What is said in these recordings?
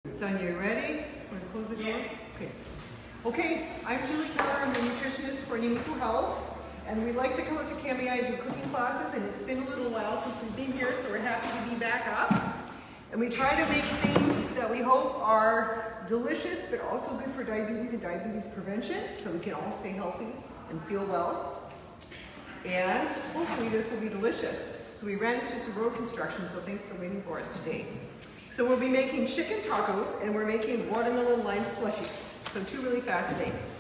Sonya, you ready? Want to close the door? Okay. Okay, I'm Julie Keller. I'm the nutritionist for Anemic Health. And we like to come up to KMEI and do cooking classes, and it's been a little while since we've been here, so we're happy to be back up. And we try to make things that we hope are delicious, but also good for diabetes and diabetes prevention, so we can all stay healthy and feel well. And hopefully this will be delicious. So we ran into some road construction, so thanks for waiting for us today. So we'll be making chicken tacos, and we're making watermelon lime slushies. So two really fast things.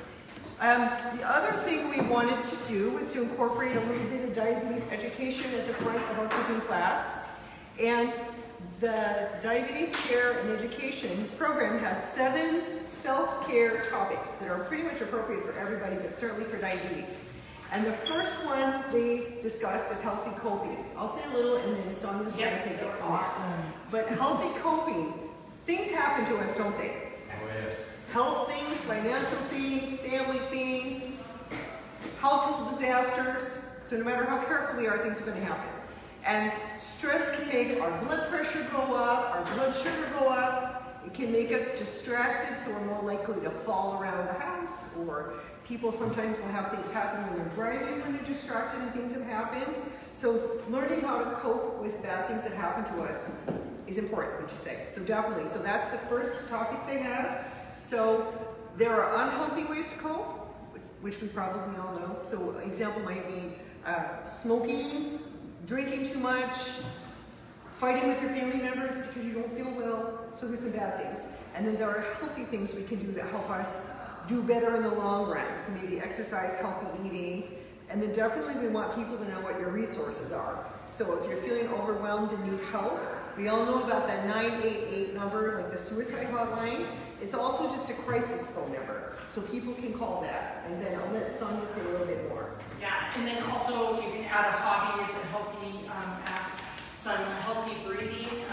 The other thing we wanted to do was to incorporate a little bit of diabetes education at the front of our cooking class. And the Diabetes Care and Education program has 7 self-care topics that are pretty much appropriate for everybody, but certainly for diabetes. And the first one they discussed is healthy coping. I'll say a little and then Sonya's going to take it off. But healthy coping, things happen to us, don't they? Oh, yes. Health things, financial things, family things, household disasters. So no matter how careful we are, things are going to happen. And stress can make our blood pressure go up, our blood sugar go up. It can make us distracted, so we're more likely to fall around the house, or people sometimes will have things happen when they're driving, when they're distracted and things have happened. So learning how to cope with bad things that happen to us is important, would you say? So definitely. So that's the first topic they have. So there are unhealthy ways to cope, which we probably all know. So an example might be smoking, drinking too much, fighting with your family members because you don't feel well. So there's some bad things. And then there are healthy things we can do that help us do better in the long run. So maybe exercise, healthy eating. And then definitely we want people to know what your resources are. So if you're feeling overwhelmed and need help, we all know about that 988 number, like the suicide hotline. It's also just a crisis phone number, so people can call that. And then I'll let Sonya say a little bit more. Yeah, and then also you can add a hobby as a healthy, some healthy breathing.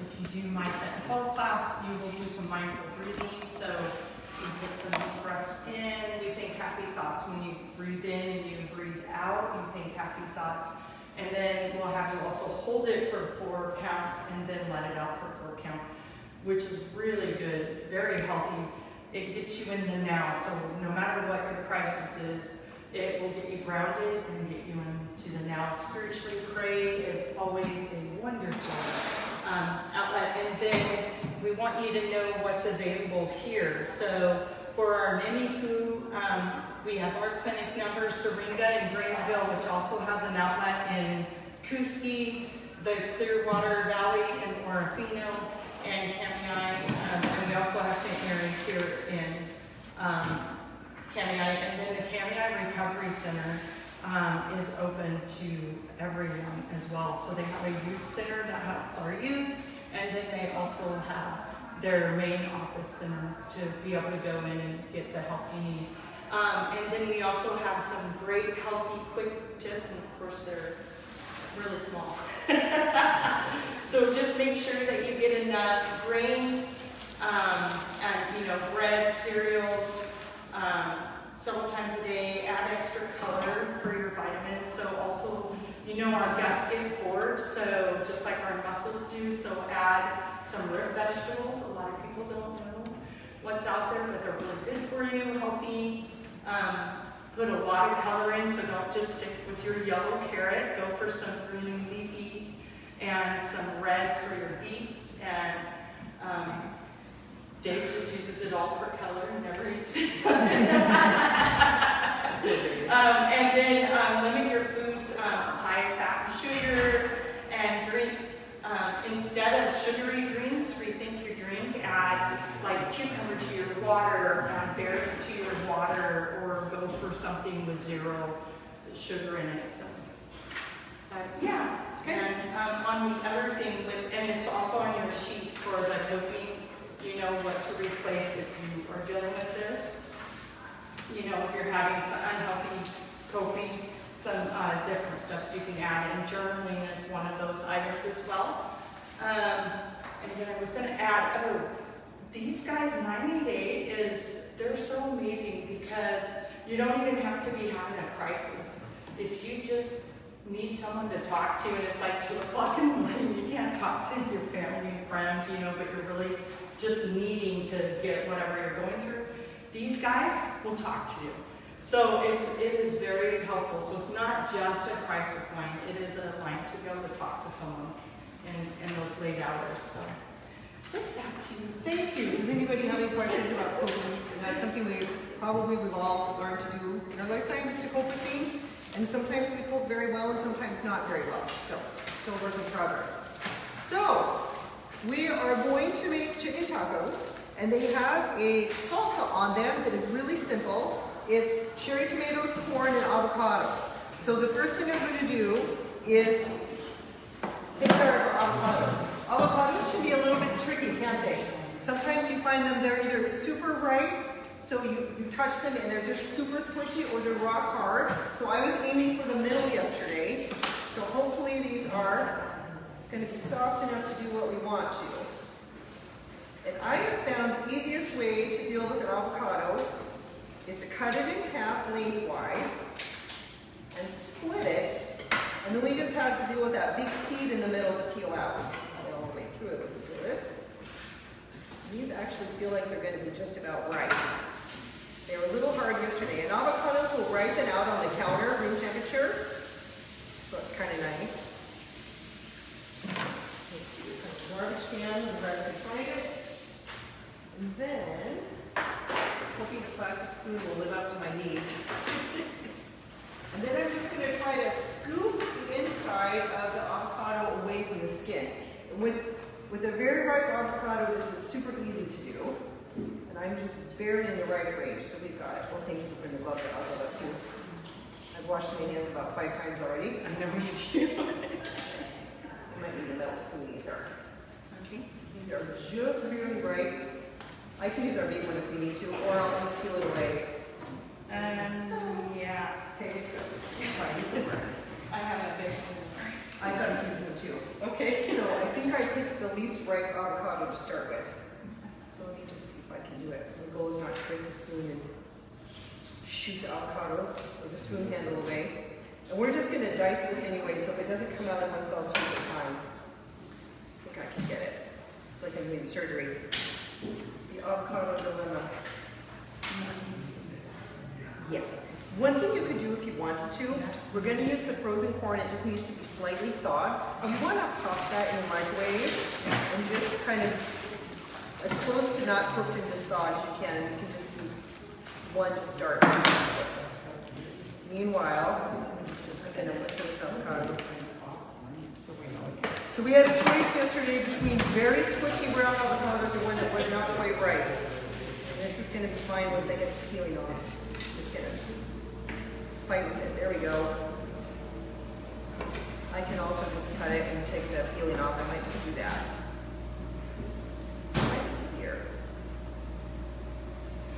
If you do my health class, you will do some mindful breathing. So you take some deep breaths in, and you think happy thoughts. When you breathe in and you breathe out, you think happy thoughts. And then we'll have you also hold it for 4 counts and then let it out for 4 counts, which is really good. It's very healthy. It gets you in the now. So no matter what your crisis is, it will get you grounded and get you into the now. Spiritually pray is always a wonderful outlet. And then we want you to know what's available here. So for our NIMI we have our clinic numbers, Syringa and Greenville, which also has an outlet in Kuski, the Clearwater Valley, and Orofino, and KMEI. And we also have St. Mary's here in KMEI. And then the KMEI Recovery Center is open to everyone as well. So they have a youth center that helps our youth, and then they also have their main office center to be able to go in and get the help you need. And then we also have some great healthy quick tips, and of course they're really small. So just make sure that you get enough grains, and bread, cereals, several times a day. Add extra color for your vitamins. So also, our gasket board, so just like our muscles do, so add some root vegetables. A lot of people don't know what's out there, but they're really good for you, healthy. Put a lot of color in, so don't just stick with your yellow carrot. Go for some green leafies and some reds for your beets. And Dave just uses it all for color and never eats it. And then limit your foods, high fat and sugar, and drink. Instead of sugary drinks, rethink your drink. Add like cucumber to your water, add berries to your water, or go for something with 0 sugar in it. So, yeah. Okay. And on the other thing, and it's also on your sheets for the coping. You know what to replace if you are dealing with this. If you're having some unhealthy coping, some different stuff you can add, and journaling is one of those items as well. And then I was going to add, these guys, 988 they're so amazing because you don't even have to be having a crisis. If you just need someone to talk to and it's like 2 o'clock in the morning, you can't talk to your family and friends, you know, but you're really just needing to get whatever you're going through, these guys will talk to you. So it is very helpful. So it's not just a crisis line, it is a line to be able to talk to someone in those late hours. So back to you. Thank you. Does anybody have any questions about coping? And that's something we've all learned to do in our lifetime, is to cope with things. And sometimes we cope very well and sometimes not very well. So, still work in progress. So, we are going to make chicken tacos, and they have a salsa on them that is really simple. It's cherry tomatoes, corn, and avocado. So the first thing I'm going to do is take care of our avocados. Avocados can be a little bit tricky, can't they? Sometimes you find them, they're either super ripe, so you touch them and they're just super squishy, or they're rock hard. So I was aiming for the middle yesterday. So hopefully these are going to be soft enough to do what we want to. And I have found the easiest way to deal with an avocado is to cut it in half lengthwise and split it. And then we just have to deal with that big seed in the middle to peel out. Get all the way through it if we do it. These actually feel like they're going to be just about right. They were a little hard yesterday. And avocados will ripen out on the counter, room temperature. So it's kind of nice. Let's see, we've got the garbage can, and we're going to find it. And then, hoping the plastic spoon will live up to my need. And then I'm just going to try to scoop the inside of the avocado away from the skin. And with a very ripe avocado, this is super easy to do. And I'm just barely in the right range, so we've got it. Well, thank you for the gloves that I'll go up to. I've washed my hands about 5 times already. I know you do. I might need a metal spoon. These are. Okay. These are just barely ripe. I can use our big one if we need to, or I'll just peel it away. Yeah. Okay, it's good. It's fine. It's super. I have a big one. I've got a huge one too. Okay. So I think I picked the least ripe avocado to start with. So let me just see if I can do it. The goal is not to break the spoon and shoot the avocado or the spoon handle away. And we're just going to dice this anyway, so if it doesn't come out in one fell swoop, it's fine. I think I can get it. Like I'm doing surgery. The avocado dilemma. Yes. One thing you could do if you wanted to, we're going to use the frozen corn. It just needs to be slightly thawed. You want to pop that in the microwave and just kind of as close to not cooked and just thawed as you can. You can just use one to start. Meanwhile, just going to butcher this avocado. So we had a choice yesterday between very squishy brown avocados or one that was not quite right. And this is going to be fine once I get the peeling off. Just going to fight with it. There we go. I can also just cut it and take the peeling off. I might just do that. It might be easier.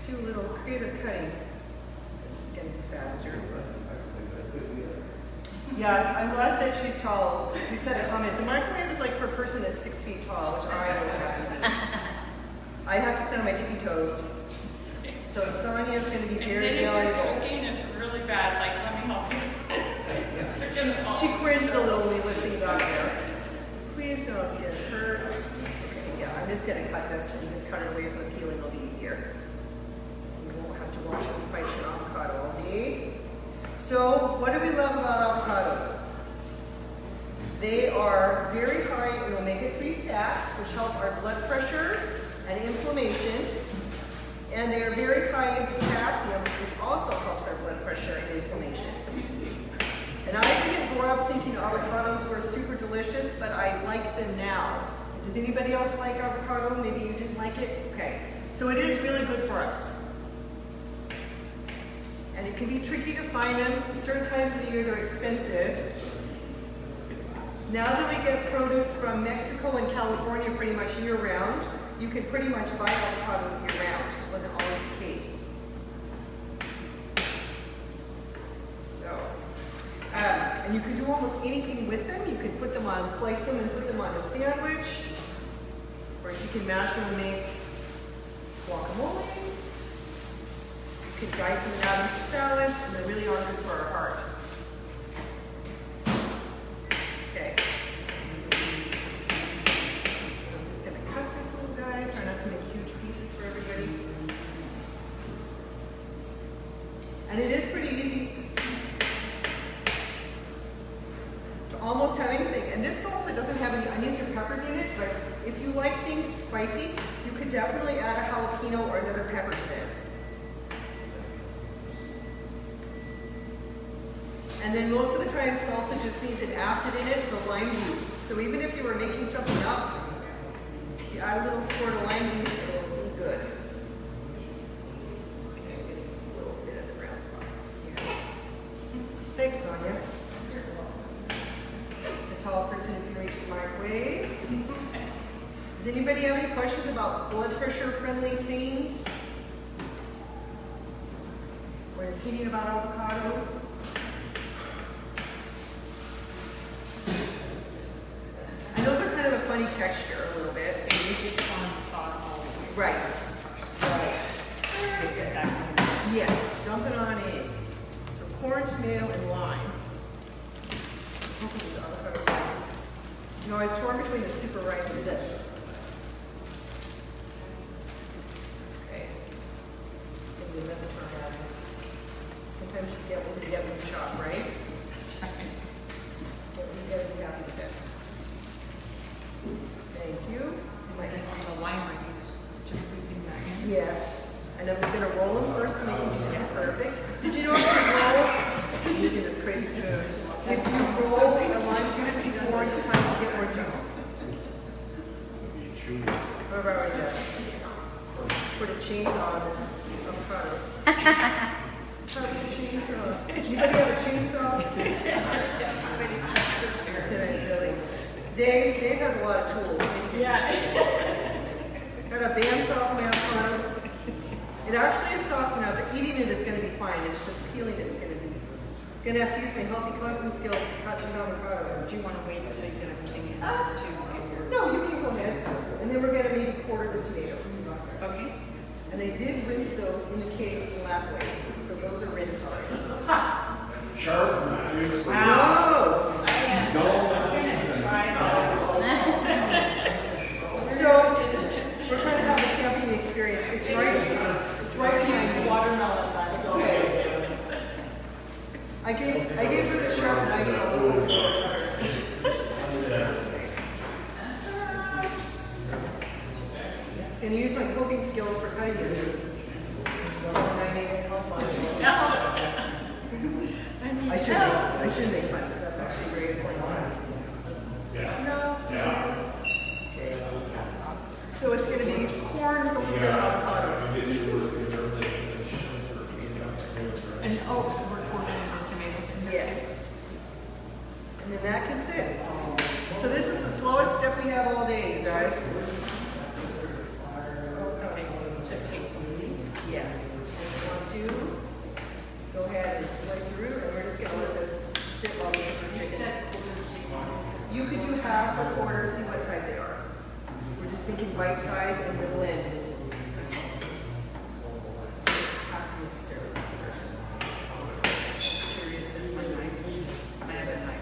Do a little creative cutting. This is going to be faster. Yeah, I'm glad that she's tall. We said a comment. The microwave is like for a person that's 6 feet tall, which I don't have to be. I have to sit on my tippy toes. So Sonya is going to be very valuable. Cooking is really bad. It's like, let me help you. She grins a little when we lift things out there. Please don't get hurt. Okay, yeah, I'm just going to cut this and just cut it away from the peeling. It'll be easier. We won't have to wash and fight for avocado all day. So, what do we love about avocados? They are very high in omega-3 fats, which help our blood pressure and inflammation. And they are very high in potassium, which also helps our blood pressure and inflammation. And I didn't grow up thinking avocados were super delicious, but I like them now. Does anybody else like avocado? Maybe you didn't like it? Okay. So it is really good for us. And it can be tricky to find them. Certain times of the year they're expensive. Now that we get produce from Mexico and California pretty much year-round, you can pretty much buy avocados year-round. It wasn't always the case. So, and you can do almost anything with them. You can put them on, slice them and put them on a sandwich. Or you can mash them and make guacamole. You can dice them and add them to salads, and they really are good for our heart. almost have anything. And this salsa doesn't have any onions or peppers in it, but if you like things spicy, you could definitely add a jalapeno or another pepper to this. And then most of the time, salsa just needs an acid in it, so lime juice. So even if you were making something up, you add a little squirt of lime juice, it'll be good. Okay, I'm getting a little bit of the brown spots off here. Thanks, Sonya. The tall person who can reach the microwave. Does anybody have any questions about blood pressure friendly things? Or an opinion about avocados? I know they're kind of a funny texture a little bit. Right. Right. Yes, dump it on in. So corn, tomato, and lime. You know, I was torn between the super ripe and this. Okay. It's gonna be another try on this. Sometimes you get what you get when you shop, right? That's right. But you gotta be happy with it. Thank you. You might And on the lime reviews, just losing that in. Yes, and I was gonna roll them first to make them juicy perfect. Did you know if you roll, I'm using this crazy spoon, if you roll a lime juice before, you kind of get more juice. What about right there? Put a chainsaw on this avocado. Put a chainsaw. Anybody have a chainsaw? Said I really. Dave has a lot of tools. Yeah. Got a bandsaw from avocado. It actually is soft enough, but eating it is going to be fine. It's just peeling it's going to be. Going to have to use my healthy cooking skills to cut this avocado. Do you want to wait until you get everything in No, you can go ahead. And then we're going to maybe quarter the tomatoes. Okay. And I did rinse those in the case in that way. So those are rinsed already. Sharp. Wow. Whoa! So we're going to have a camping experience. It's right behind me. Watermelon. Okay. I gave her the sharp knife a little bit. Gonna use my cooking skills for cutting this. And I made it help fun. I should make fun, because that's actually very important. No. Okay. So it's gonna be corn, a little bit of avocado. And oh, we're quartering the tomatoes in here. Yes. And then that can sit. So this is the slowest step we have all day, you guys. Okay, so take these. Yes. And you want to go ahead and slice the root, and we're just gonna let this sit while we cook the chicken. You could do half or quarter, see what size they are. We're just thinking bite size and middle end. So you don't have to necessarily. Curious if my knife, I have a knife.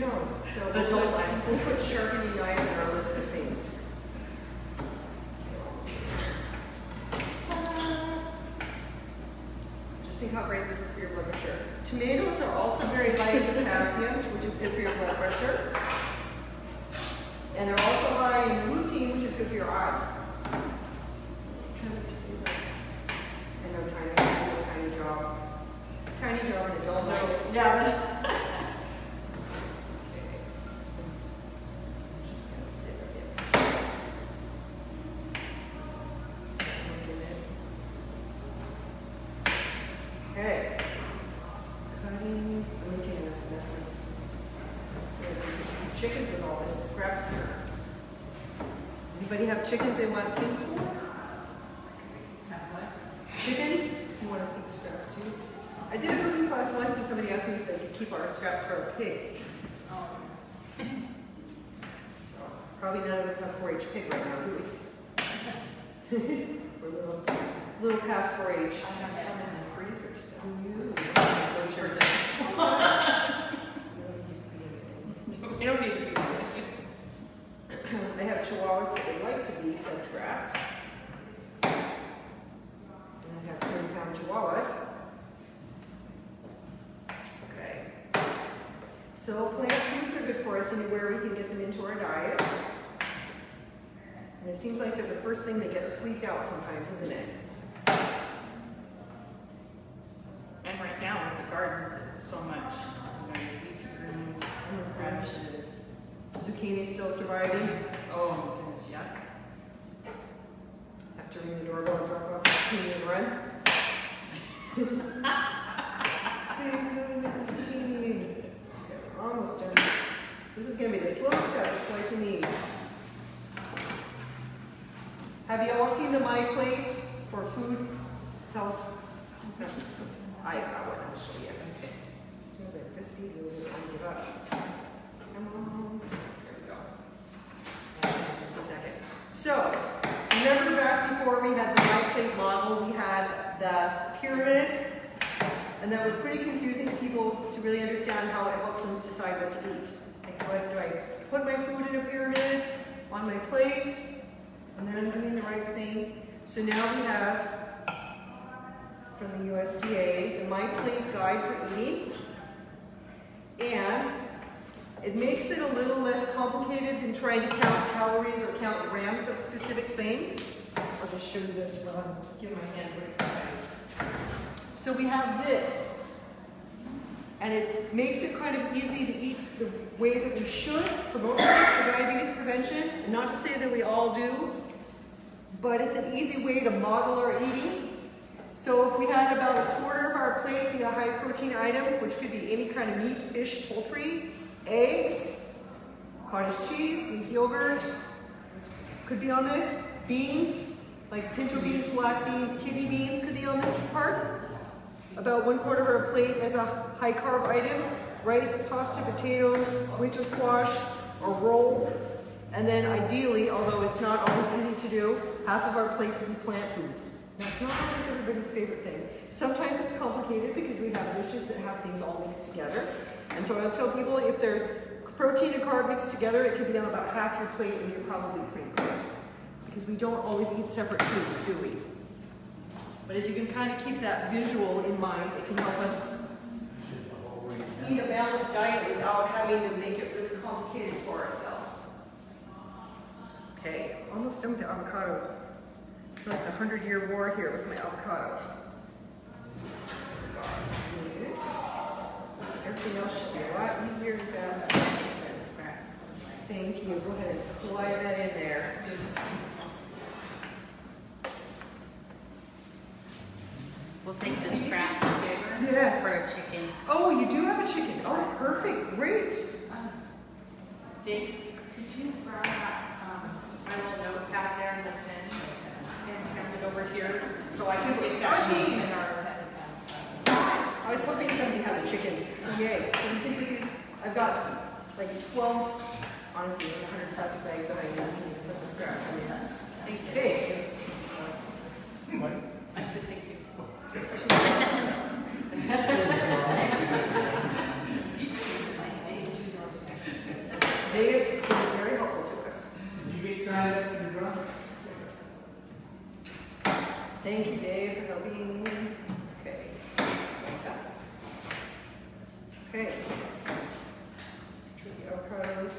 No, so The dull knife. we'll put sharpening knives in our list of things. Just think how great this is for your blood pressure. Tomatoes are also very high in potassium, which is good for your blood pressure. And they're also high in lutein, which is good for your eyes. And no tiny job. Tiny job and a dull knife. Yeah. Just gonna sit right in. Just a minute. Okay. Cutting, looking at this one. Chickens with all this scraps here. Anybody have chickens they want things for? Chickens? You want to feed scraps too? I did a cooking class once and somebody asked me if they could keep our scraps for a pig. So, probably none of us have 4-H pig right now, do we? We're a little past 4-H. I have some in the freezer still. You don't need to be. I have chihuahuas that they like to be fed scraps. And I have 30-pound chihuahuas. Okay. So plant foods are good for us anywhere we can get them into our diets. And it seems like they're the first thing that gets squeezed out sometimes, isn't it? And right now with the gardens, it's so much, you know, your leafy greens, radishes. Zucchini still surviving. Oh my goodness, yeah. Have to ring the doorbell and drop off the zucchini and run. Please, no, no, zucchini. Okay, we're almost done. This is going to be the slow step of slicing these. Have you all seen the My Plate for food? Tell us. I got one. I'll show you. Okay. As soon as I this seed really doesn't want to give up. Come on. There we go. I'll show you in just a second. So, remember back before we had the My Plate model, we had the pyramid, and that was pretty confusing to people to really understand how it helped them decide what to eat. Like, what do I put my food in a pyramid on my plate, and then I'm doing the right thing. So now we have from the USDA the My Plate Guide for Eating, and it makes it a little less complicated than trying to count calories or count grams of specific things. I'll just show you this while I'm giving my hand a break. So we have this, and it makes it kind of easy to eat the way that we should for most of us for diabetes prevention. And not to say that we all do, but it's an easy way to model our eating. So if we had about a quarter of our plate be a high protein item, which could be any kind of meat, fish, poultry, eggs, cottage cheese, beef yogurt, could be on this. Beans, like pinto beans, black beans, kidney beans could be on this part. About 1/4 of our plate as a high carb item. Rice, pasta, potatoes, winter squash, or roll. And then ideally, although it's not always easy to do, half of our plate to be plant foods. That's not always everybody's favorite thing. Sometimes it's complicated because we have dishes that have things all mixed together. And so I tell people if there's protein and carb mixed together, it could be on about half your plate and you're probably pretty close. Because we don't always eat separate foods, do we? But if you can kind of keep that visual in mind, it can help us eat a balanced diet without having to make it really complicated for ourselves. Okay, almost done with the avocado. I feel like the 100-year war here with my avocado. This. Everything else should be a lot easier and faster. Thank you. Go ahead and slide that in there. We'll take the scrap favor Yes. for a chicken. Oh, you do have a chicken. Oh, perfect. Great. Dave, could you grab that, my little notepad there in the pen and hand it over here so I can get that name in our pen? I was hoping somebody had a chicken. So yay. So we can do these. I've got like 12, honestly, 100 plastic bags behind me. We can just put the scraps in there. Thank you. Hey. I said thank you. They have been very helpful to us. Did you get signed up for the drum? Thank you, Dave, for helping. Okay. Okay. Try the avocados.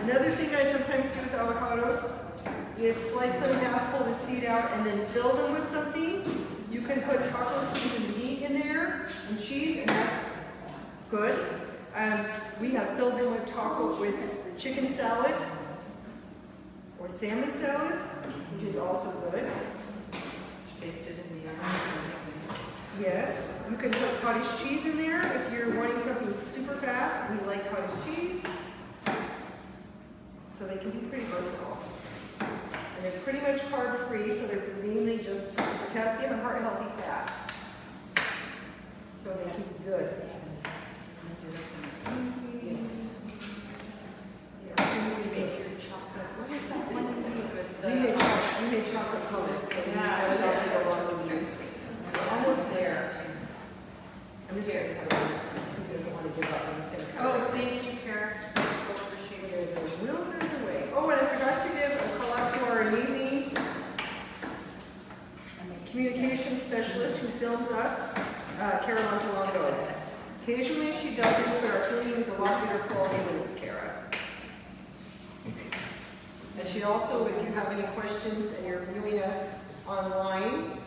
Another thing I sometimes do with avocados is slice them in half, pull the seed out, and then fill them with something. You can put taco seasoned meat in there and cheese, and that's good. We have filled them with chicken salad or salmon salad, which is also good. Baked it in the oven. Yes, you can put cottage cheese in there if you're wanting something super fast and you like cottage cheese. So they can be pretty versatile. And they're pretty much carb free, so they're mainly just potassium and heart healthy fat. So they keep good. Yes. You make your chocolate. What is that one that you put? We made chocolate hummus. Yeah, That actually goes on to these. We're almost there. I'm just going to cut this. He doesn't want to give up. I'm just going to cut Oh, it. thank you, Karen. So appreciate it. There's a will, there's a way. Oh, and I forgot to give a call out to our amazing communication chicken specialist who films us, Kara Montalongo. Occasionally she doesn't, but our filming is a lot better quality when it's Kara. And she also, if you have any questions and you're viewing us online,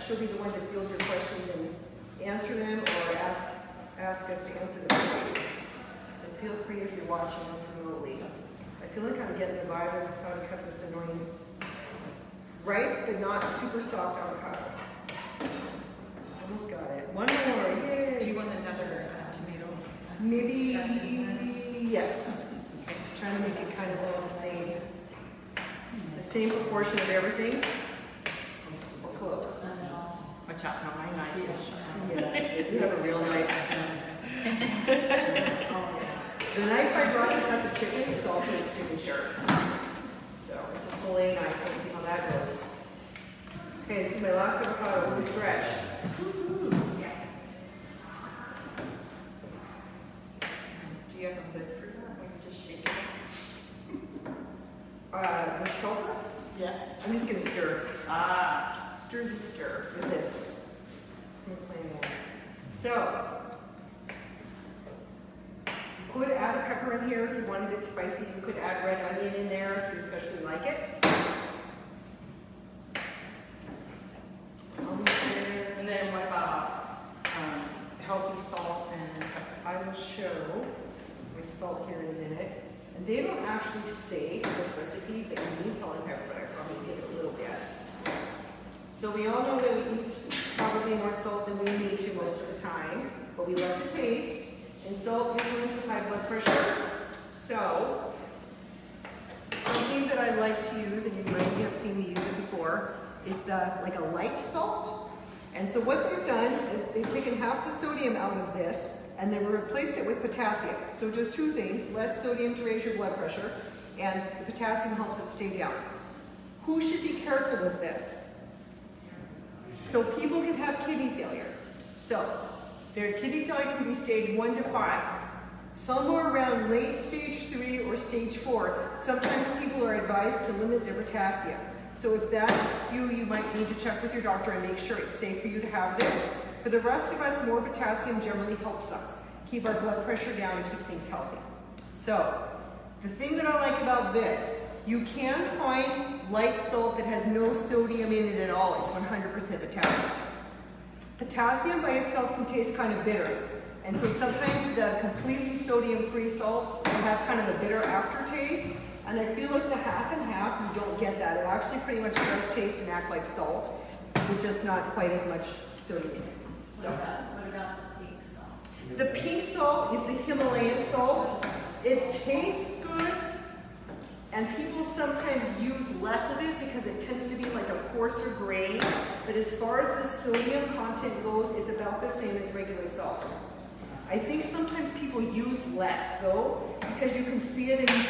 she'll be the one to field your questions and answer them or ask us to answer them for you. So feel free if you're watching this remotely. I feel like I'm getting the vibe of how to cut this annoying, right, but not super soft avocado. Almost got it. One more, yay! Do you want another tomato? Maybe, yes. Trying to make it kind of all the same proportion of everything. Close. Watch out, not my knife. Yeah, you have a real knife. The knife I brought to cut the chicken is also extremely sharp. So it's a fillet knife. Let's see how that goes. Okay, this is my last avocado. Let me stretch. Do you have a lid for that? Like just shake it? The salsa? Yeah. I'm just gonna stir. Stir. Stir with this. It's my plain one. So, you could add a pepper in here if you wanted it spicy. You could add red onion in there if you especially like it. And then what about healthy salt and pepper? I will show my salt here in a minute. And they don't actually say in this recipe that you need salt and pepper, but I probably give it a little bit. So we all know that we eat probably more salt than we need to most of the time, but we love the taste. And salt is linked with high blood pressure. So something that I like to use, and you might have seen me use it before, is like a light salt. And so what they've done, they've taken half the sodium out of this and they replaced it with potassium. So just two things, less sodium to raise your blood pressure, and the potassium helps it stay down. Who should be careful with this? So people can have kidney failure. So their kidney failure can be stage 1 to 5. Somewhere around late stage 3 or stage 4, sometimes people are advised to limit their potassium. So if that's you, you might need to check with your doctor and make sure it's safe for you to have this. For the rest of us, more potassium generally helps us keep our blood pressure down and keep things healthy. So the thing that I like about this, you can find light salt that has no sodium in it at all. It's 100% potassium. Potassium by itself can taste kind of bitter. And so sometimes the completely sodium-free salt will have kind of a bitter aftertaste. And I feel like the half and half, you don't get that. It actually pretty much does taste and act like salt, with just not quite as much sodium in it. So, What about the pink salt? the pink salt is the Himalayan salt. It tastes good, and people sometimes use less of it because it tends to be like a coarser grain. But as far as the sodium content goes, it's about the same as regular salt. I think sometimes people use less though, because you can see it and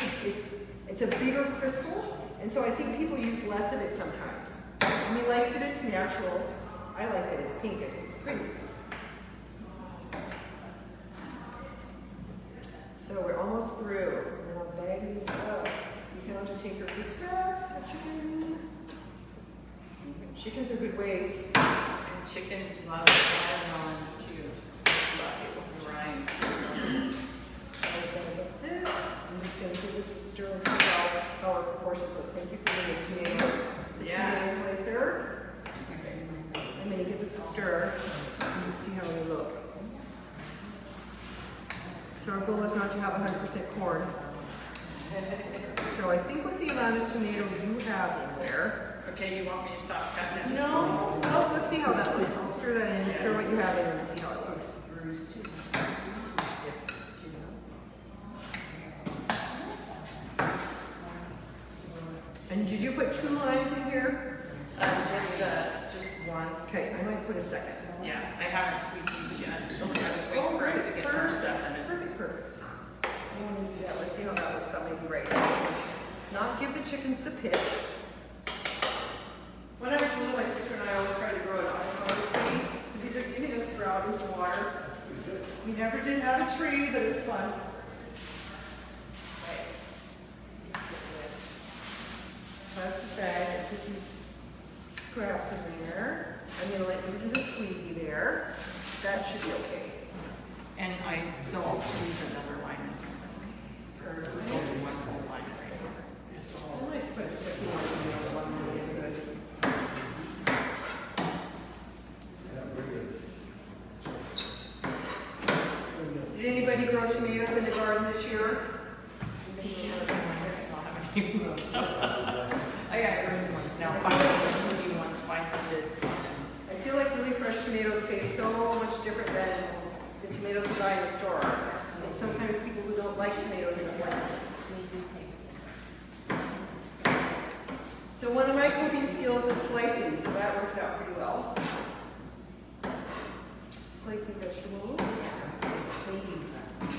it's a bigger crystal, and so I think people use less of it sometimes. And we like that it's natural. I like that it's pink and it's pretty. So we're almost through. And I'll bag these up. You can also take her for scraps, a chicken. Chickens are good ways. And chickens love watermelon too. Love it with rice. So I'm gonna get this. I'm just gonna give this a stir and see how our proportions are. Thank you for the tomato slicer. I'm gonna give this a stir and see how they look. So our goal is not to have 100% corn. So I think with the amount of tomato you have in there. Okay, you want me to stop cutting it? No, let's see how that looks. I'll stir that in, stir what you have in and see how it looks. And did you put 2 limes in here? Just one. Okay, I might put a second. Yeah, I haven't squeezed these yet. Okay. I was waiting for us to get our stuff in it. Perfect. I want to do that. Let's see how that looks. That may be right. Not give the chickens the pits. When I was little, my sister and I always tried to grow an avocado tree because these are easy to sprout in some water. We never did have a tree, but it was fun. Plastic bag and put these scraps in there. I'm gonna let you do the squeezy there. That should be okay. And so I'll choose another line. This is only one whole line right here. I might put just a few more tomatoes one more in good. Did anybody grow tomatoes in the garden this year? I got green ones now, 500 green ones, 500 something. I feel like really fresh tomatoes taste so much different than the tomatoes we buy in the store. And sometimes people who don't like tomatoes in the blend. So one of my cooking skills is slicing, so that works out pretty well. Slicing vegetables.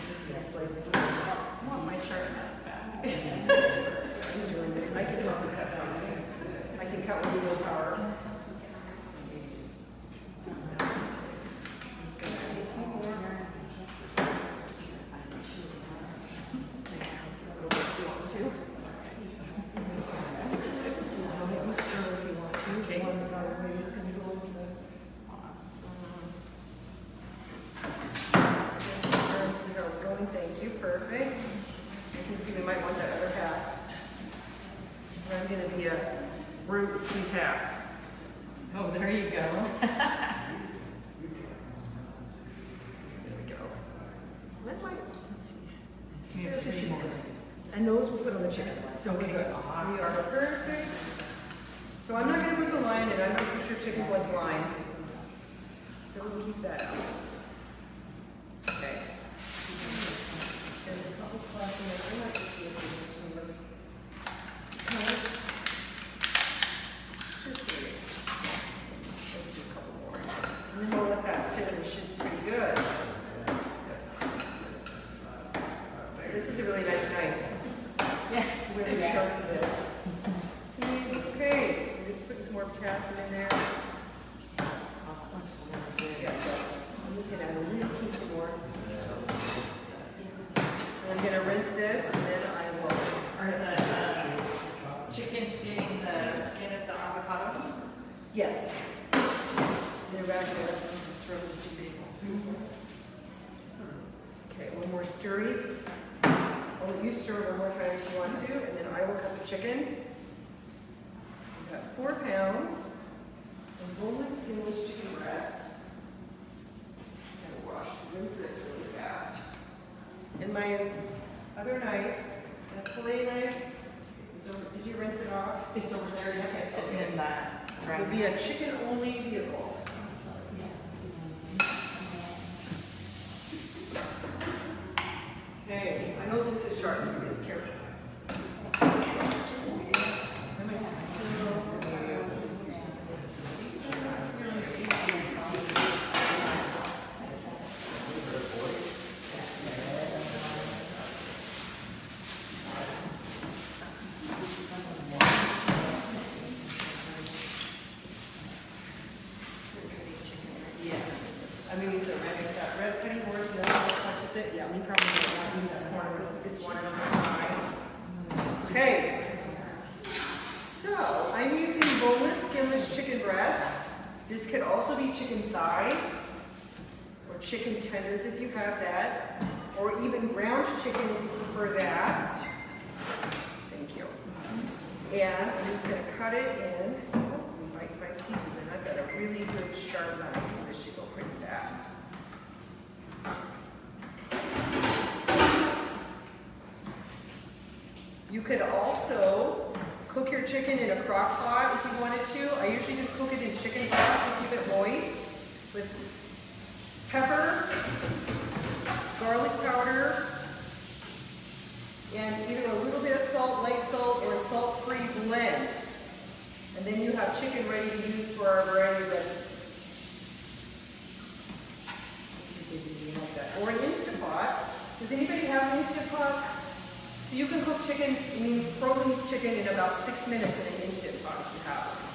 Just gonna slice it. I want my chart back. I'm doing this. I can help you cut down. I can cut with Google power. Just gonna add a few more. A little bit if you want to. I'll make you stir if you want to. Okay. One of our ways can go with the going, thank you, perfect. You can see we might want that other half. And I'm gonna be a root and squeeze half. Oh, there you go. There we go. That might, let's see. Yeah, three more. And those we'll put on the chicken. So we're good. Awesome. We are perfect. So I'm not gonna put the line in, I'm not so sure chickens like line. So we'll keep that out. Okay. There's a couple spots in there. I might just be able to do tomatoes. Because, just serious. Let's do a couple more. And then we'll let that sit and it should be pretty good. This is a really nice knife. Yeah. Really sharp this. It's amazing. Okay, so we're just putting some more potassium in there. Yeah, it does. I'm just gonna add a little teensy more. And I'm gonna rinse this, and then I will. Are the chickens getting the skin of the avocado? Yes. They're back there. Okay, one more stirry. I'll let you stir one more time if you want to, and then I will cut the chicken. We've got 4 pounds of boneless, skinless chicken breast. I'm gonna rinse this really fast. And my other knife, the fillet knife, is over. Did you rinse it off? It's over there, you can sit in that. It will be a chicken-only vehicle. Okay, I know this is sharp, so be careful. Am I still? Yes. I'm gonna use a red penny board, no one touches it. Yeah, we probably don't want to do that corner because we just want it on the side. Okay. So I'm using boneless, skinless chicken breast. This could also be chicken thighs or chicken tenders if you have that, or even ground chicken if you prefer that. Thank you. And I'm just gonna cut it in some bite-sized pieces, and I've got a really good sharp knife, so this should go pretty fast. You could also cook your chicken in a crock pot if you wanted to. I usually just cook it in chicken broth to keep it moist with pepper, garlic powder, and either a little bit of salt, light salt, or a salt-free blend. And then you have chicken ready to use for our variety of recipes. Like that. Or an Instant Pot. Does anybody have an Instant Pot? So you can cook chicken, frozen chicken in about 6 minutes in an Instant Pot if you have one.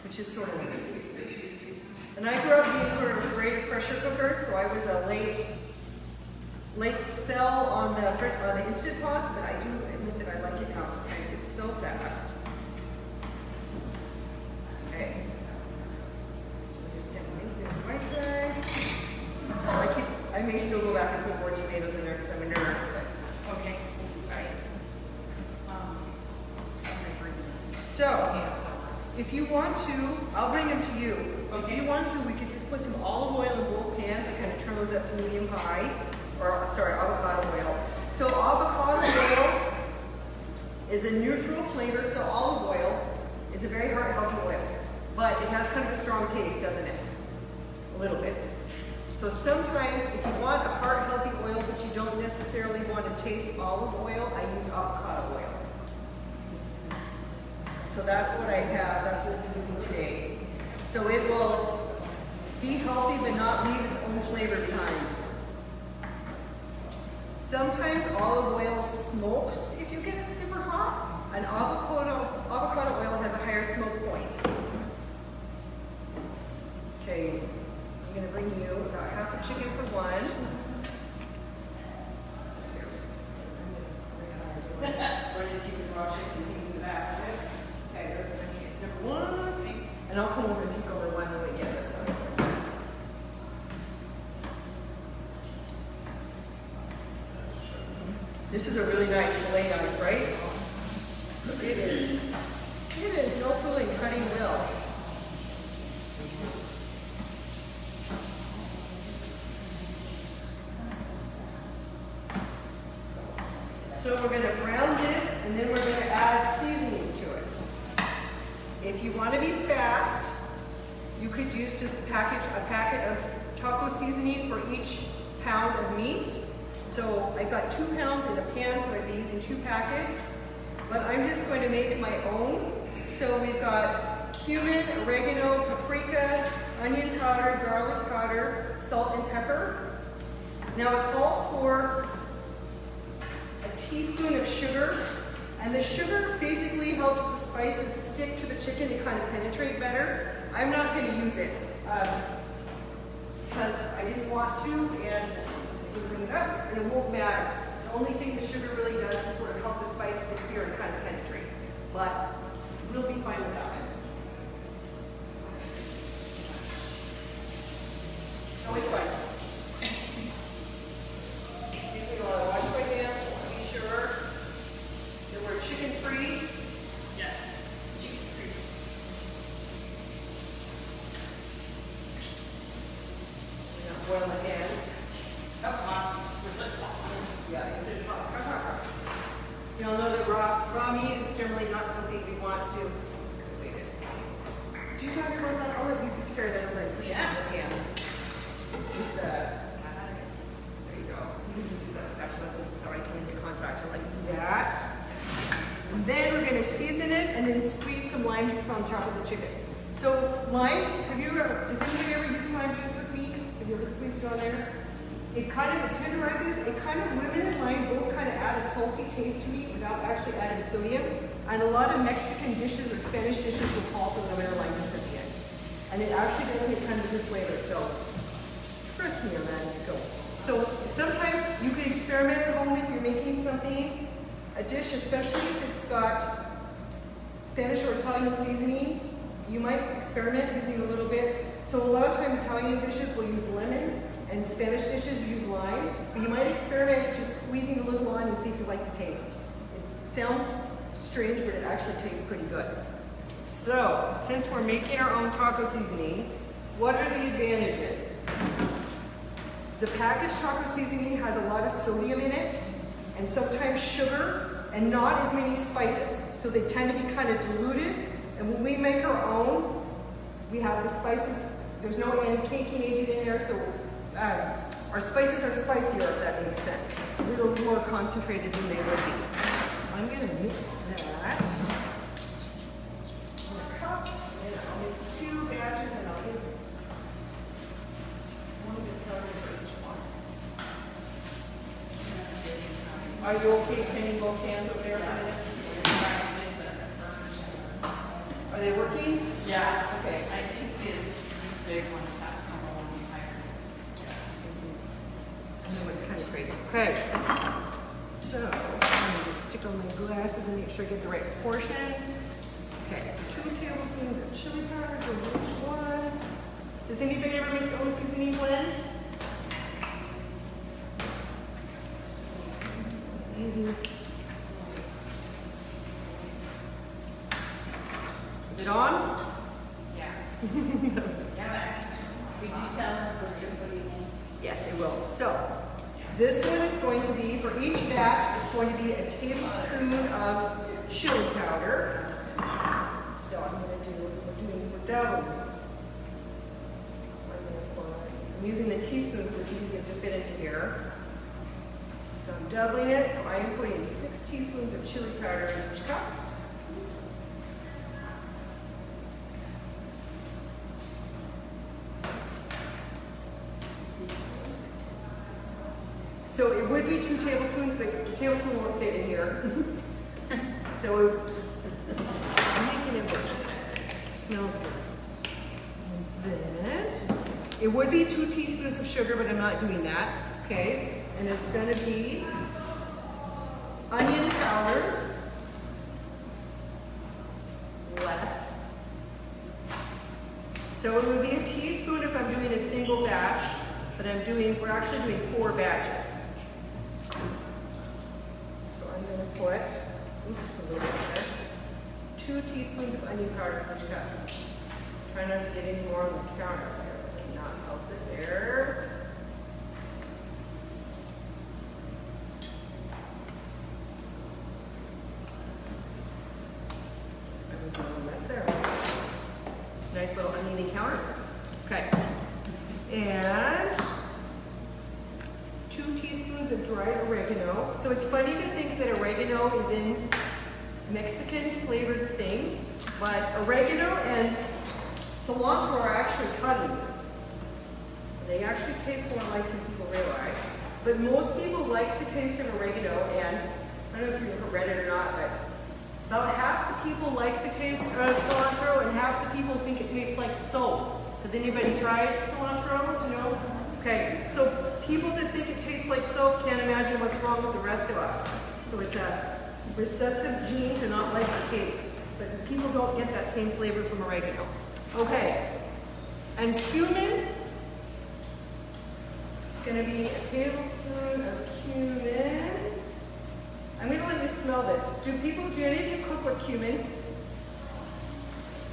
Which is sort of nice. And I grew up being sort of afraid of pressure cookers, so I was a late sell on the Instant Pots, but I do admit that I like it now sometimes. It's so fast. Okay. So we're just gonna make this right size. I may still go back and put more tomatoes in there because I'm a nerd, but Okay. right. Okay. So, if you want to, I'll bring them to you. If you want to, we could just put some olive oil in both pans and kind of turn those up to medium high, or sorry, avocado oil. So avocado oil is a neutral flavor, so olive oil is a very heart healthy oil, but it has kind of a strong taste, doesn't it? A little bit. So sometimes if you want a heart healthy oil, but you don't necessarily want to taste olive oil, I use avocado oil. So that's what I have, that's what we'll be using today. So it will be healthy but not leave its own flavor behind. Sometimes olive oil smokes if you get it super hot, and avocado oil has a higher smoke point. Okay, I'm gonna bring you about half a chicken for one. Where did you raw chicken? You do that. Okay, there's number one. And I'll come over and take over one when we get this one. This is a really nice fillet knife, right? So it is no fooling, cutting will. So we're gonna brown this and then we're gonna add seasonings to it. If you want to be fast, you could use just a packet of taco seasoning for each pound of meat. So I've got 2 pounds in a pan, so I'd be using 2 packets. But I'm just going to make my own. So we've got cumin, oregano, paprika, onion powder, garlic powder, salt and pepper. Now it calls for a teaspoon of sugar. And the sugar basically helps the spices stick to the chicken and kind of penetrate better. I'm not going to use it because I didn't want to, and I can bring it up, and it won't matter. The only thing the sugar really does is sort of help the spices adhere and kind of penetrate. But we'll be fine without it. Always fine. Excuse me while I wash my hands to be sure. We're chicken free. Yeah. Chicken free. We're not boil my hands. Yeah, it's hot. You all know that raw meat is generally not something we want to. Wait a minute. Do you have your hands on? I'll let you tear that over and push it in your hand. With there you go. You can just use that spatula since it's already coming into contact. I'll let you do that. And then we're going to season it and then squeeze some lime juice on top of the chicken. So lime, does anybody ever use lime juice with meat? Have you ever squeezed it on there? It kind of tenderizes, it kind of lemon and lime both kind of add a salty taste to meat without actually adding sodium. And a lot of Mexican dishes or Spanish dishes will call for lemon or lime juice at the end. And it actually does make kind of good flavor, so trust me on that, let's go. So sometimes you can experiment at home if you're making something, a dish, especially if it's got Spanish or Italian seasoning, you might experiment using a little bit. So a lot of time Italian dishes will use lemon and Spanish dishes use lime, but you might experiment just squeezing a little on and see if you like the taste. It sounds strange, but it actually tastes pretty good. So, since we're making our own taco seasoning, what are the advantages? The packaged taco seasoning has a lot of sodium in it, and sometimes sugar, and not as many spices. So they tend to be kind of diluted, and when we make our own, we have the spices, there's no caking agent in there, so our spices are spicier, if that makes sense. A little more concentrated than they would be. So I'm gonna mix that in a cup, and I'll make 2 batches, and I'll give one to Sonya for each one. Are you okay cleaning both hands over there for a minute? Are they working? Yeah. Okay. I think these big ones have come along higher. I know it's kind of crazy. Okay. So, I'm just stick on my glasses and make sure I get the right proportions. Okay, so 2 tablespoons of chili powder for each one. Does anybody ever make their own seasoning blends? It's easy. Is it on? Yeah. Yeah, did you tell us what you're putting in? Yes, it will. So, this one is going to be, for each batch, it's going to be a tablespoon of chili powder. So I'm going to do, we're doubling. So I'm using the teaspoon because it's easiest to fit into here. So I'm doubling it, so I am putting 6 teaspoons of chili powder in each cup. So it would be 2 tablespoons, but the tablespoon won't fit in here. So I'm making it work. Smells good. And then it would be 2 teaspoons of sugar, but I'm not doing that. Okay, and it's going to be onion powder, less. So it would be a teaspoon if I'm doing a single batch, but we're actually doing 4 batches. So I'm going to put, oops, a little bit there, 2 teaspoons of onion powder in each cup. Try not to get any more on the counter there. I cannot help it there. There. Nice little uneven counter. Okay. And 2 teaspoons of dried oregano. So it's funny to think that oregano is in Mexican flavored things, but oregano and cilantro are actually cousins. They actually taste more alike than people realize. But most people like the taste of oregano, and I don't know if you've ever read it or not, but about half the people like the taste of cilantro and half the people think it tastes like soap. Has anybody tried cilantro to know? Okay, so people that think it tastes like soap can't imagine what's wrong with the rest of us. So it's a recessive gene to not like the taste. But people don't get that same flavor from oregano. Okay, and cumin. It's going to be a tablespoon of cumin. I'm going to let you smell this. Do any of you cook with cumin?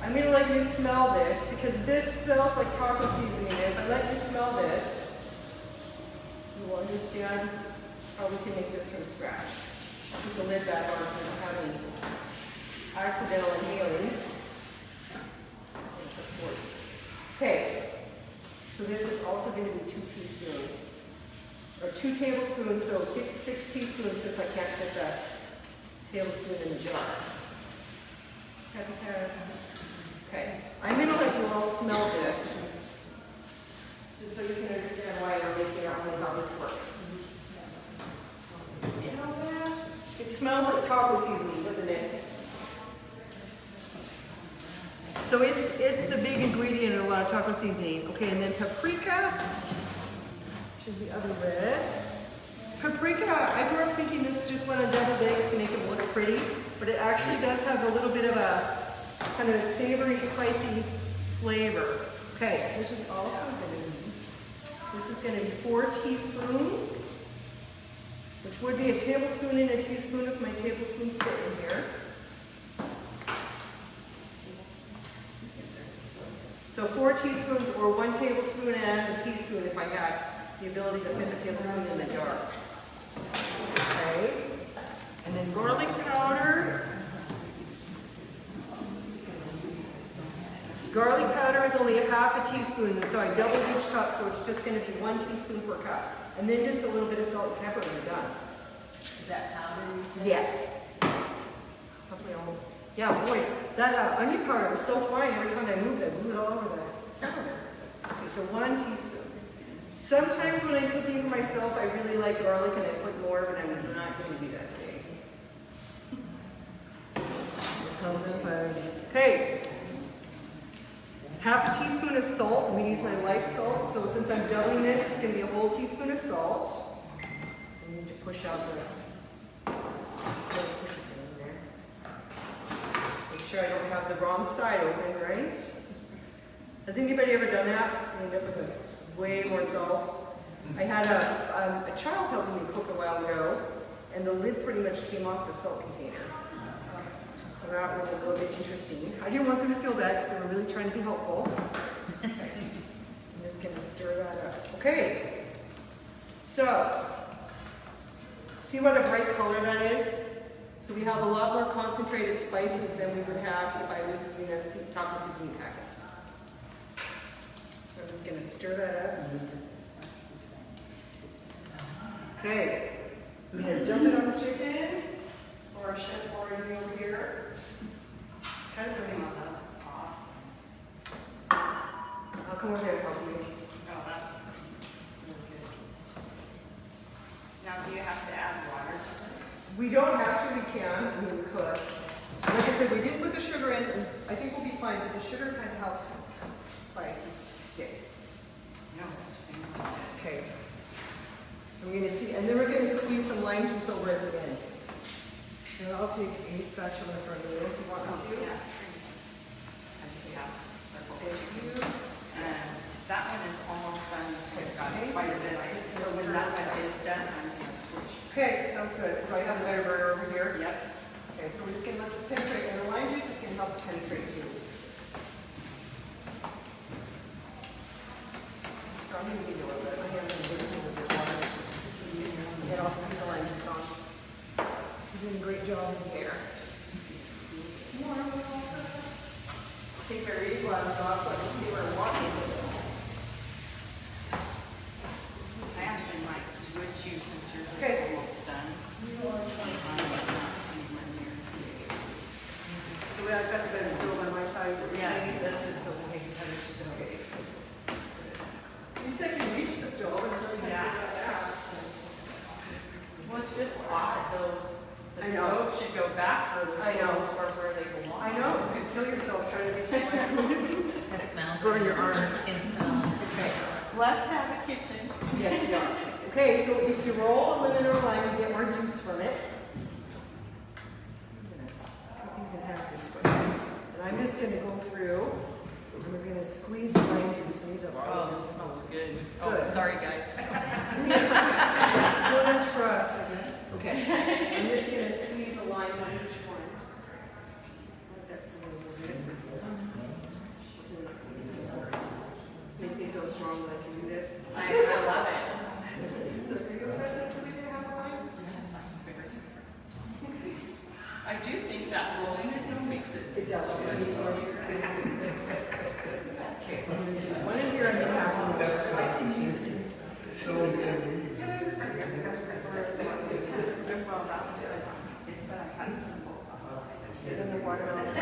I'm going to let you smell this because this smells like taco seasoning. If I let you smell this, you will understand how we can make this from scratch. I'll put the lid back on so we don't have any accidental inhalings. Okay, so this is also going to be 2 teaspoons. Or 2 tablespoons, so 6 teaspoons since I can't fit the tablespoon in the jar. Okay, I'm going to let you all smell this, just so you can understand why I'm making out how this works. Smell that? It smells like taco seasoning, doesn't it? So it's the big ingredient in a lot of taco seasoning. Okay, and then paprika, which is the other red. Paprika, I grew up thinking this just went on deviled eggs to make it look pretty, but it actually does have a little bit of a kind of a savory, spicy flavor. Okay, this is also going to be 4 teaspoons, which would be a tablespoon and a teaspoon if my tablespoon fit in here. So 4 teaspoons or 1 tablespoon and a teaspoon if I had the ability to fit a tablespoon in the jar. Okay. And then garlic powder. Garlic powder is only a half a teaspoon, and so I doubled each cup, so it's just going to be 1 teaspoon per cup. And then just a little bit of salt and pepper when you're done. Is that powder you said? Yes. Hopefully I'll, yeah, boy, that onion powder was so fine every time I moved it, I blew it all over the counter. Okay, so 1 teaspoon. Sometimes when I'm cooking for myself, I really like garlic and I put more, but I'm not going to do that today. Okay. Half a teaspoon of salt. I'm going to use my life salt. So since I'm doubling this, it's going to be a whole teaspoon of salt. I need to push out the sure I don't have the wrong side open, right? Has anybody ever done that? End up with a way more salt. I had a child helping me cook a while ago, and the lid pretty much came off the salt container. So that was a little bit interesting. I didn't want them to feel bad because they were really trying to be helpful. I'm just going to stir that up. Okay. So, see what a bright color that is? So we have a lot more concentrated spices than we would have if I was using a taco seasoning packet. So I'm just going to stir that up. Okay. I'm going to dump it on the chicken, or our chef already over here. It's kind of pretty. Awesome. I'll come over here and help you. Oh, that's really good. Now, do you have to add water to this? We don't have to, we can, I mean we could. Like I said, we didn't put the sugar in, and I think we'll be fine, but the sugar kind of helps spices stick. Yes. Okay. And we're gonna see, and then we're gonna squeeze some lime juice over at the end. And I'll take a spatula from you if you want me to. Yeah. I just have purple. Thank you. And that one is almost done. I've got Okay. quite a bit. So when that one is done, I'm gonna switch. Okay, sounds good. So I have the better burner over here. Yep. Okay, so we're just gonna let this penetrate, and the lime juice is gonna help it penetrate too. I'm gonna give you a little bit. My hand's gonna give us a little bit of water. And also put the lime juice on. You're doing a great job in here. Take my reading glasses off so I can see where I'm walking. I actually might switch you since yours is Okay. almost done. So I've got the better stove on my side. Is what you're Yes, saying? this is the way better stove. Okay. At least I can reach the stove and really Yeah. think about that. Well, it's just odd, the I know. stove should go back further, I know. so it's where they belong. I know, you could kill yourself trying to reach the lime. It smells. Burn your arms. Skin smell. Okay. Blessed to have a kitchen. Yes, you are. Okay, so if you roll a lemon or lime, you get more juice from it. I'm gonna cut these in half this way. And I'm just gonna go through, and we're gonna squeeze the lime juice, and these are all. Oh, this smells good. Oh, Good. sorry, guys. No much for us, I guess. Okay. I'm just gonna squeeze a lime on each one. That's a little bit. This makes me feel strong that I can do this. I love it. Are you the person squeezing half a lime? I do think that rolling it though makes it. It does. so It good. needs more juice. Okay, I'm gonna do one in here and then half in there. I can use it. Well, that was but I hadn't done both. And then the watermelon. So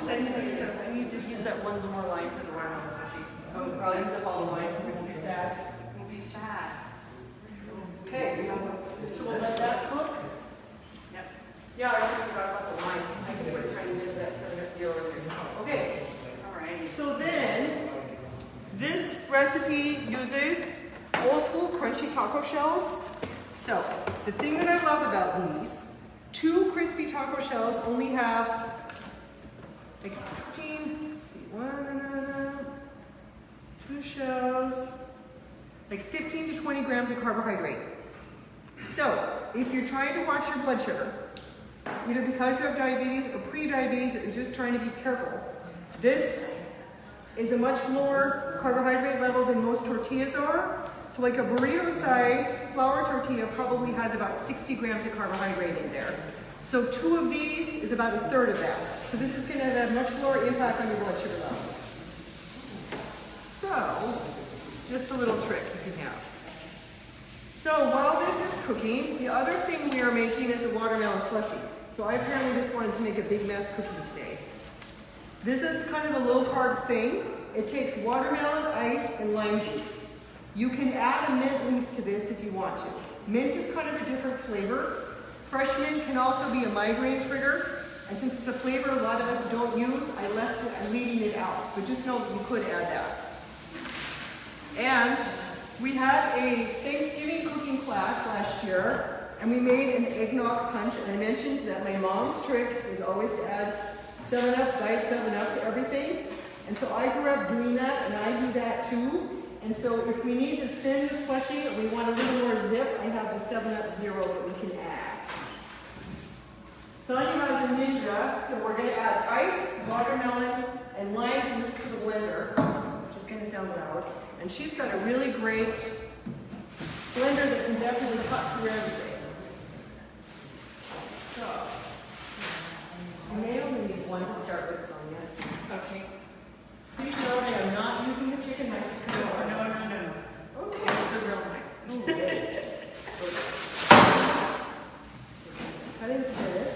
I need to use that one little more line for the watermelon sushi. Oh, I'll use up all the lines and we won't be sad. We'll be sad. Okay, so we'll let that cook. Yep. Yeah, I just forgot about the line. I can put a tiny bit of that 7-0 in there. Okay, Alrighty. so then this recipe uses old school crunchy taco shells. So the thing that I love about these, 2 crispy taco shells only have like 15, let's see, 2 shells, like 15 to 20 grams of carbohydrate. So if you're trying to watch your blood sugar, either because you have diabetes or pre-diabetes, or you're just trying to be careful, this is a much lower carbohydrate level than most tortillas are. So like a burrito size flour tortilla probably has about 60 grams of carbohydrate in there. So 2 of these is about 1/3 of that. So this is going to have a much lower impact on your blood sugar level. So, just a little trick you can have. So while this is cooking, the other thing we are making is a watermelon slushie. So I apparently just wanted to make a big mess cooking today. This is kind of a low carb thing. It takes watermelon, ice, and lime juice. You can add a mint leaf to this if you want to. Mint is kind of a different flavor. Fresh mint can also be a migraine trigger. And since it's a flavor a lot of us don't use, I'm leaving it out. But just know that you could add that. And we had a Thanksgiving cooking class last year. and we made an eggnog punch, and I mentioned that my mom's trick is always to add 7-Up, Diet 7-Up to everything. And so I grew up doing that, and I do that too. And so if we need to thin the slushy, or we want a little more zip, I have the 7-Up Zero that we can add. Sonya has a ninja, so we're gonna add ice, watermelon, and lime juice to the blender, which is gonna sound loud. And she's got a really great blender that can definitely cut through everything. So, you may only need one to start with, Sonya. Okay. Please know that I'm not using the chicken knife to cut it. No. Okay. It's the real knife. Oh, good. Cut into this.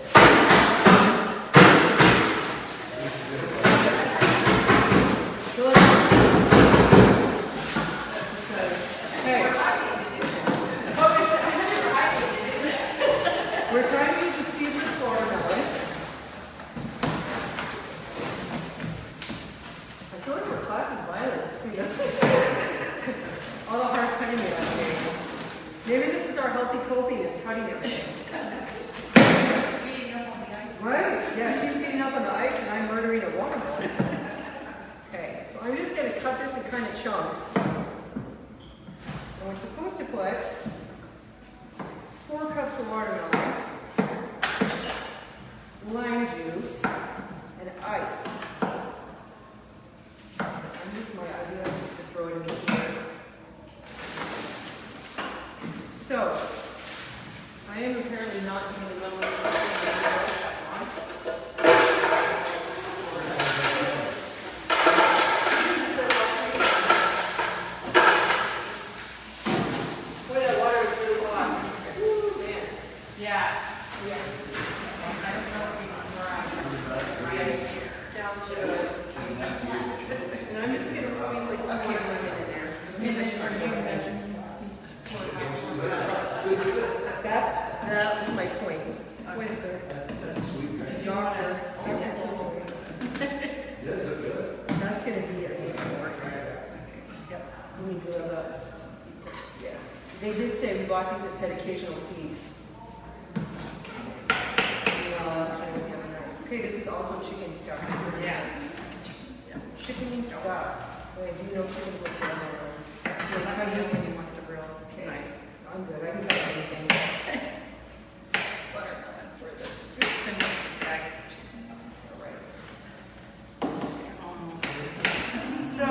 Good. Hey. We're trying to use the seedless watermelon. I feel like our class is violent. All the hard cutting we have today. Maybe this is our healthy coping, is cutting everything. Beating up on the ice. Right? Yeah, she's getting up on the ice and I'm murdering a watermelon. Okay, so I'm just going to cut this in kind of chunks. And we're supposed to put 4 cups of watermelon, lime juice, and ice. And this is my idea, is just to throw it in here. So, I am apparently not doing the levels of boy, that water is really hot. Woo, man. Yeah. Yeah. I don't know where I'm Sounds good. And I'm just gonna squeeze like one more lemon in there. That was my point. Wait a second. That's sweet. Did you want to That's gonna be a big more. Yep. We need to have us. Yes. They did say we bought these that said occasional seeds. Okay, this is also chicken stuff. Yeah. Chicken stuff. So I do know chickens look good on their ones. So how do you want the grill? Okay. I'm good. I can cut anything. Watermelon for the So,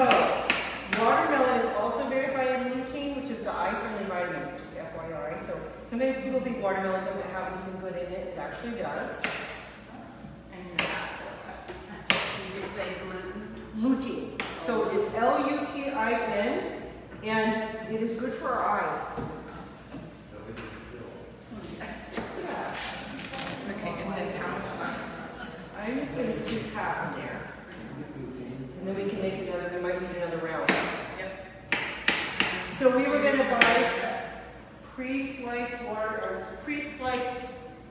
watermelon is also very high in lutein, which is the eye-friendly vitamin, just FYI. So sometimes people think watermelon doesn't have anything good in it. It actually does. and you say gluten. Lutein. So it's Lutein, and it is good for our eyes. Yeah. Okay, and then how much? I'm just going to squeeze half in there. And then we can make another, we might need another round. Yep. So we were going to buy pre-sliced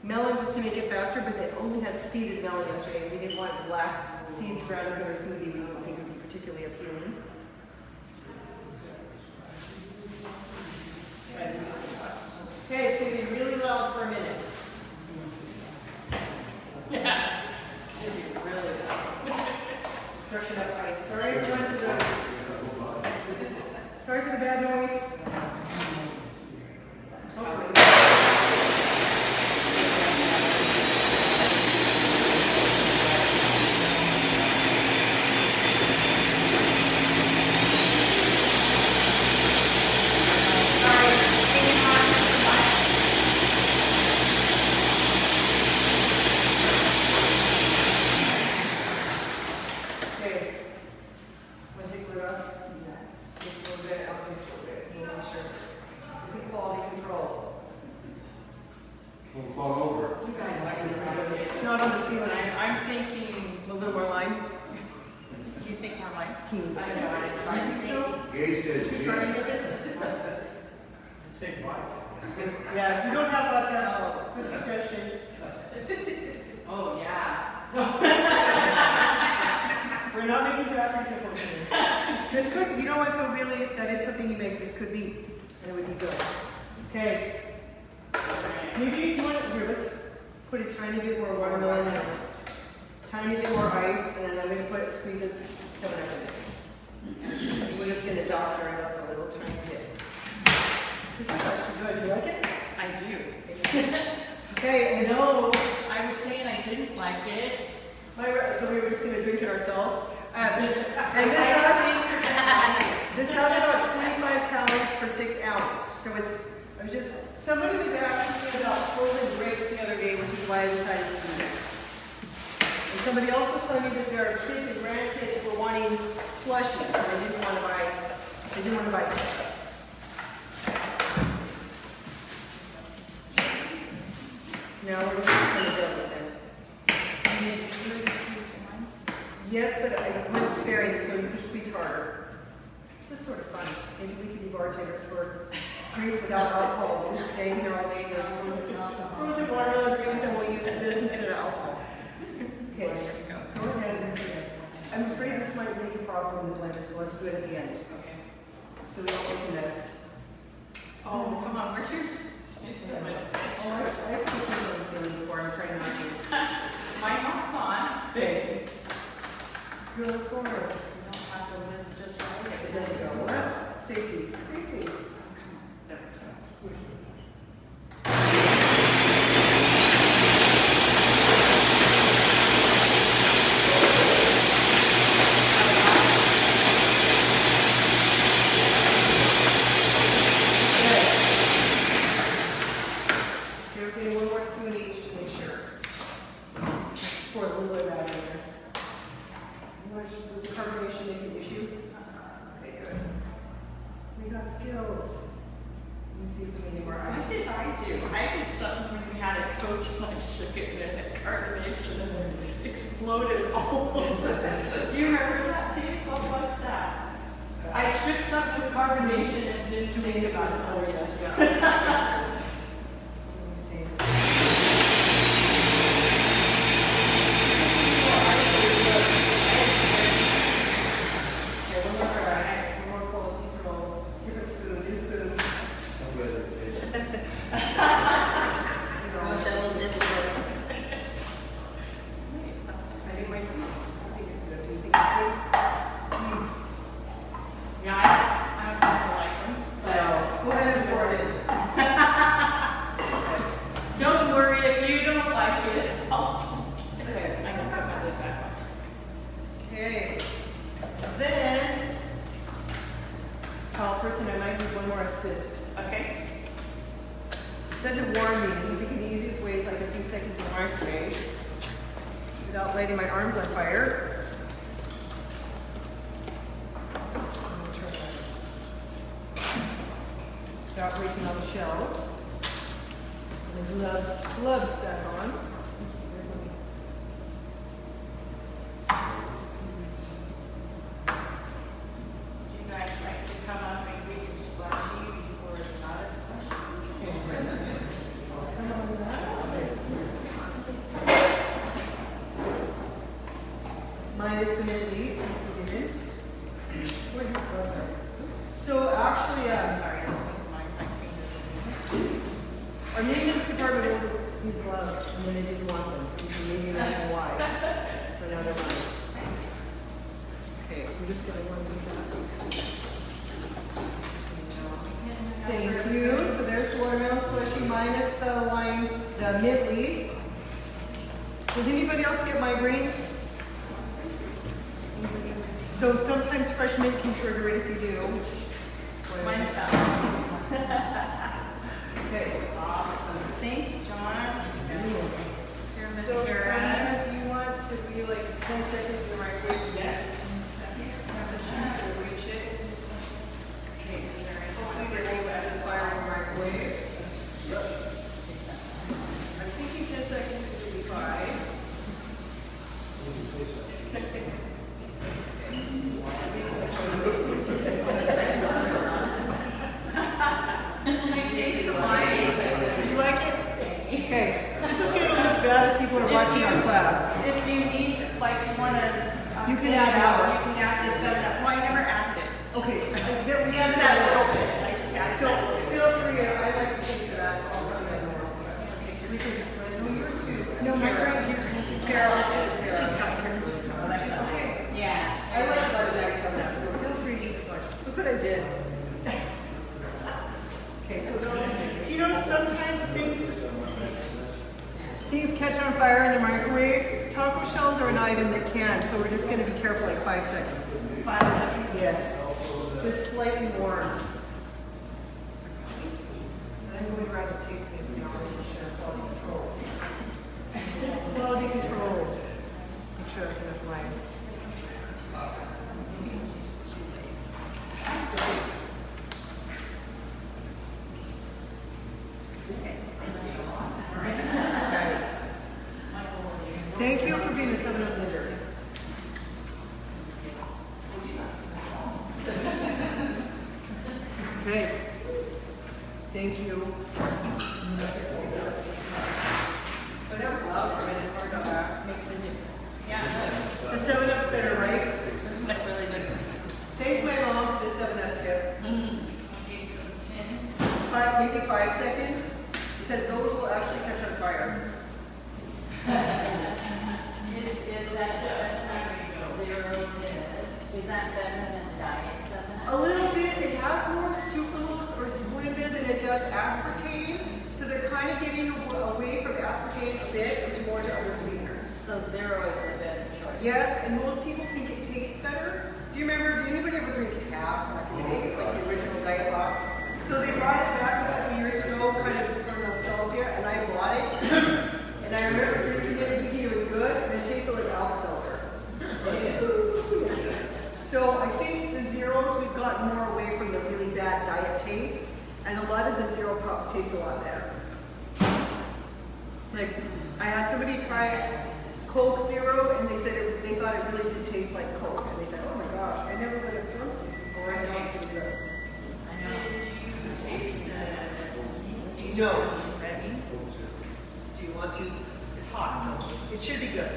melon just to make it faster, but they only had seeded melon yesterday. We didn't want black seeds ground in our smoothie. We didn't think it would be particularly appealing. Okay, it's going to be really loud for a minute. Yeah, it's gonna be really awesome. Crushing up ice. Sorry everyone for the bad noise. Hopefully. Okay. Want to take the lid off? Yes. Just a little bit, I'll just a little bit. We'll make sure. Good quality control. Don't fall over. You guys like this. It's not on the ceiling. I'm thinking, A little more lime. do you think more like? Team. I don't know, I didn't try You think so? Gay says You try to yeah. make it? Take mine. Yes, we don't have vodka. Good suggestion. Oh, yeah. We're not making Japanese unfortunately. This could, you know what though, really, if that is something you make, this could be, and it would be good. Okay. tiny bit more watermelon and a tiny bit more ice, and then I'm gonna squeeze it 7 of it. We're just gonna doctor it up a little tiny bit. This is actually good. You like it? I do. Okay, and No, I was saying I didn't like it. so we were just gonna drink it ourselves. And this has about 25 calories per 6 ounce. So somebody was asking me about frozen grapes the other day, which is why I decided to do this. And somebody else was telling me that their kids and grandkids were wanting slushies, and they didn't want to buy slushies. So now we're just going to go with them. Yes, but I want to spare you so you can squeeze harder. This is sort of fun. Maybe we could be bartenders for drinks without alcohol. We'll just stay here all day and frozen watermelon drinks, and we'll use this instead of alcohol. Okay, go ahead. I'm afraid this might make a problem in the blender, so let's do it at the end. Okay. So we don't make a mess. Oh, come on, where's yours? I put these on the ceiling before. I'm trying not to. My mark's on. Okay. Go forward. You don't have to live just right. It doesn't go. Well, that's safety. Safety. There we go. You're getting one more spoon each to make sure. Pour a little bit of that in there. Would the carbonation make an issue? Okay, good. We got skills. Let me see if we need any more What ice. did I do? I did something when we had a coach and I shook it and it had carbonation and it exploded all over. Do you remember that, Dave? What was that? I shook something with carbonation and didn't think about it. Oh, yes. Let me see. Okay, one more try. One more quality control. Different spoon, new spoons. I'm good at this. Well, double this one. I think it's good. Do you think it's good? Yeah, I don't like them. But Go ahead and pour it in. don't worry if you don't like it. I'll Okay. I can put my lid back on. Okay. Then, tall person, I might need one more assist. Okay. Instead of warm these, I think the easiest way is like a few seconds in the microwave without lighting my arms on fire. Without breaking all the shells. And the gloves back on. Oops, there's only. Would you guys like to come up and get your slushy before it's not a slushy? Come on now. Minus the mint leaves, since we didn't. Where these gloves are. So actually, Sorry, this one's mine. I think our maintenance department ordered these gloves, and then they didn't want them. You can maybe imagine why. So now they're mine. Okay, we're just gonna warm these up. Thank you. So there's the watermelon slushy minus the mint leaf. Does anybody else get migraines? So sometimes fresh mint can trigger it if you do. mine's out. Okay. Awesome. Thanks, John. Here, Miss So Kara. Sonya, do you want to be like 10 seconds in the microwave? Yes. Reach it. Okay, there is Hopefully one. they're able to fire in the microwave. I'm thinking 10 seconds would be fine. I taste the wine. Do you like it? Okay, this is gonna look bad if people are watching our class. If you need, like, you wanna. You can get add it out, more. You can add this stuff. Well, I never added it. Okay, we Just that little bit. I just added So that little bit. feel free, I like to think that that's all I'm gonna do. We can split, no, yours too. No, my drink here. Carol's She's got her. Okay. Yeah. I like 11 X 7 so feel free to use as much. Look what I did. Okay, so do you notice sometimes things catch on fire in the microwave? Taco shells are an item that can, so we're just going to be careful like 5 seconds. 5 seconds. Yes. Just slightly warmed. I would rather taste things now than share quality control. Quality control. Make sure that's enough light. Thank you for being a 7-Up leader. Okay. Thank you. But that was loud for a minute. Sorry about that. Makes a difference. Yeah. The 7-Up's better, right? That's really good. Thank my mom for the 7-Up tip. Okay, so 10. Maybe 5 seconds, because those will actually catch on fire. Is that zero? Is that better than the diet 7-Up? A little bit. It has more sucralose or splendid than it does aspartame, so they're kind of getting away from aspartame a bit into more to other sweeteners. So zero is a better choice. Yes, and most people think it tastes better. Do you remember, did anybody ever drink Tab back in the day? It was like the original diet rock. So they brought it back a couple years ago, kind of for nostalgia, and I bought it. And I remember drinking it and thinking it was good, and it tasted like Alka-Seltzer. So I think the zeros, we've gotten more away from the really bad diet taste, and a lot of the zero puffs taste a lot better. Like, I had somebody try Coke Zero, and they said they thought it really did taste like Coke, and they said, oh my gosh, I never would have drunk this before, I know it's pretty good. I know. Did you taste the No. ready? Do you want to? It's hot. It should be good.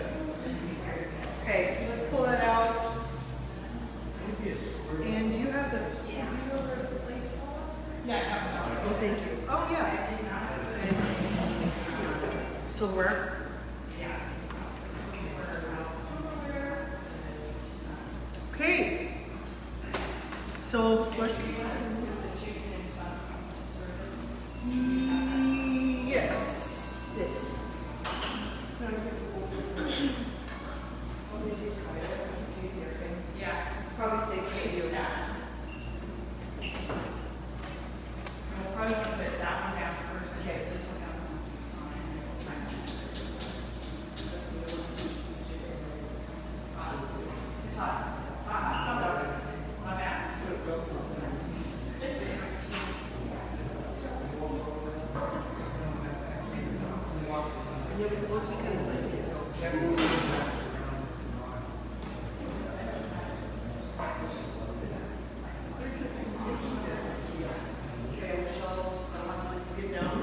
Okay, let's pull that out. And do you have the, do you know where the plates are? Yeah, I have Oh, thank you. Oh, yeah. Silverware. Yeah. Okay. So, slush. Yes. This. It's not a good. Let me taste it. Taste everything. Yeah. It's probably safe to do. We'll probably want to put that one down first. Okay, this one has one on it. It's hot. Hot. Not bad. And it was supposed to be kind of spicy, so. Okay, Michelle's, get down.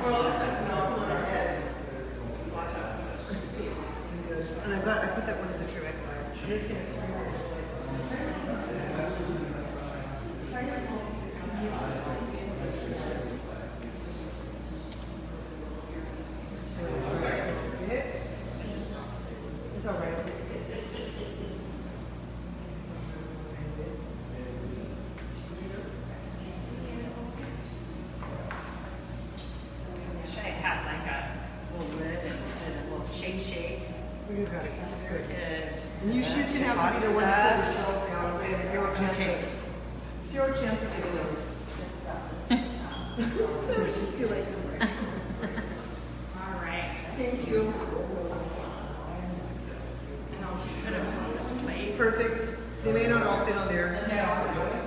Or else I can knock on our heads. Watch out. And I put that one as a true egg. It is gonna scream. It's all right. Should I have like a little lid and a little shake? You got it. It's good. Is And she's gonna have to be the one to pull the shells down, so they have zero chance of getting those. They just feel like them. all right. Thank you. And I'll just put them on this plate. Perfect. They may not all fit on there. No.